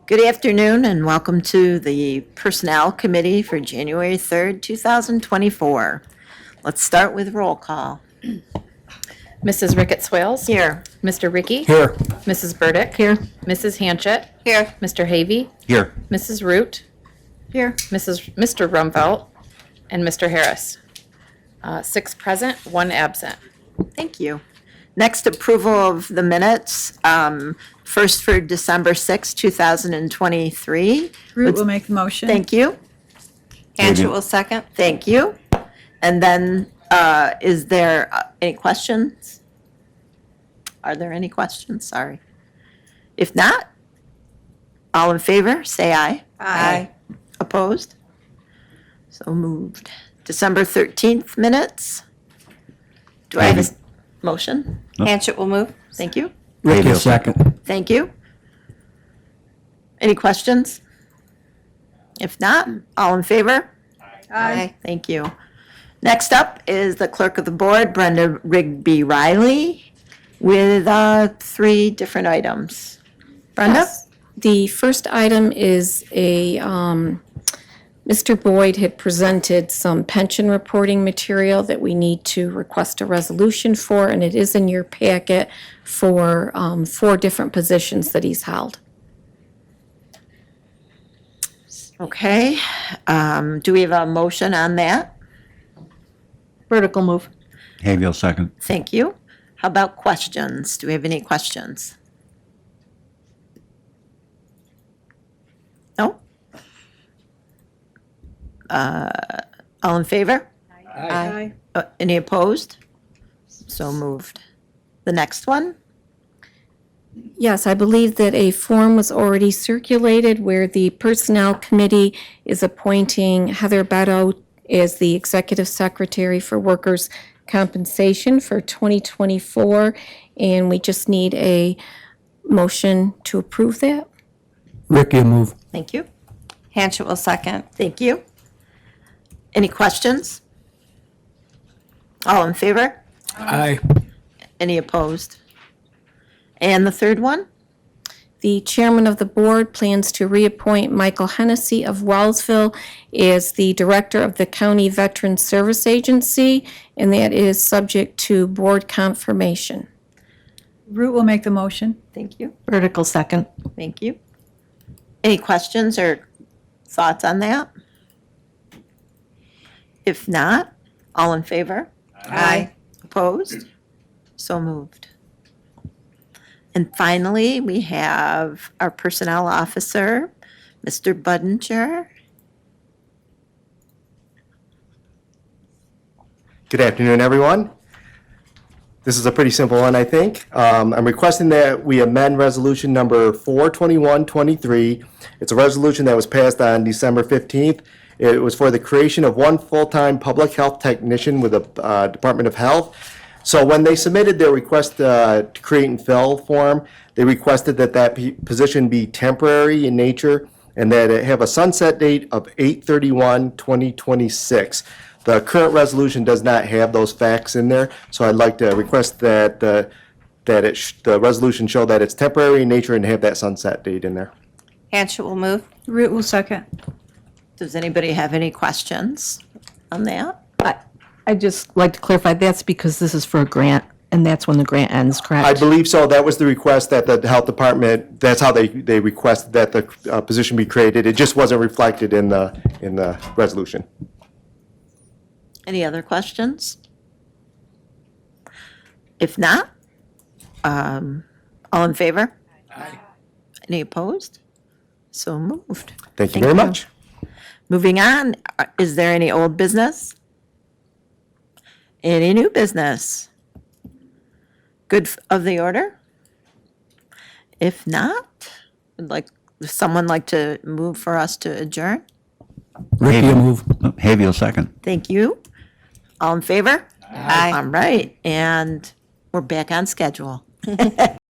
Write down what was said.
Good afternoon and welcome to the Personnel Committee for January 3rd, 2024. Let's start with roll call. Mrs. Ricketts Wales. Here. Mr. Ricky. Here. Mrs. Burdick. Here. Mrs. Hanchett. Here. Mr. Havey. Here. Mrs. Root. Here. Mr. Rumfelt. And Mr. Harris. 6 present, 1 absent. Thank you. Next, approval of the minutes. First for December 6th, 2023. Root will make the motion. Thank you. Hanchett will second. Thank you. And then, is there any questions? Are there any questions? Sorry. If not, all in favor, say aye. Aye. Opposed? So moved. December 13th minutes. Do I have a motion? Hanchett will move. Thank you. Ricky second. Thank you. Any questions? If not, all in favor? Aye. Thank you. Next up is the clerk of the board, Brenda Rigby Riley, with 3 different items. Brenda? Yes. The first item is Mr. Boyd had presented some pension reporting material that we need to request a resolution for, and it is in your packet for 4 different positions that he's held. Okay. Do we have a motion on that? Vertical move. Hayfield second. Thank you. How about questions? Do we have any questions? No? All in favor? Aye. Any opposed? So moved. The next one? Yes, I believe that a form was already circulated where the Personnel Committee is appointing Heather Beto as the Executive Secretary for Workers' Compensation for 2024, and we just need a motion to approve that. Ricky will move. Thank you. Hanchett will second. Thank you. Any questions? All in favor? Aye. Any opposed? And the third one? The chairman of the board plans to reappoint Michael Hennessy of Wellsville as the director of the County Veteran Service Agency, and that is subject to board confirmation. Root will make the motion. Thank you. Vertical second. Thank you. Any questions or thoughts on that? If not, all in favor? Aye. Opposed? So moved. And finally, we have our personnel officer, Mr. Budinger. Good afternoon, everyone. This is a pretty simple one, I think. I'm requesting that we amend resolution number 42123. It's a resolution that was passed on December 15th. It was for the creation of 1 full-time public health technician with the Department of Health. So when they submitted their request to create and fill form, they requested that position be temporary in nature and that it have a sunset date of 8/31/2026. The current resolution does not have those facts in there, so I'd like to request that the resolution show that it's temporary in nature and have that sunset date in there. Hanchett will move. Root will second. Does anybody have any questions on that? I'd just like to clarify, that's because this is for a grant, and that's when the grant ends, correct? I believe so. That was the request that the health department, that's how they requested that the position be created. It just wasn't reflected in the resolution. Any other questions? If not, all in favor? Aye. Any opposed? So moved. Thank you very much. Moving on, is there any old business? Any new business? Good of the order? If not, would someone like to move for us to adjourn? Ricky will move. Hayfield second. Thank you. All in favor? Aye. All right, and we're back on schedule.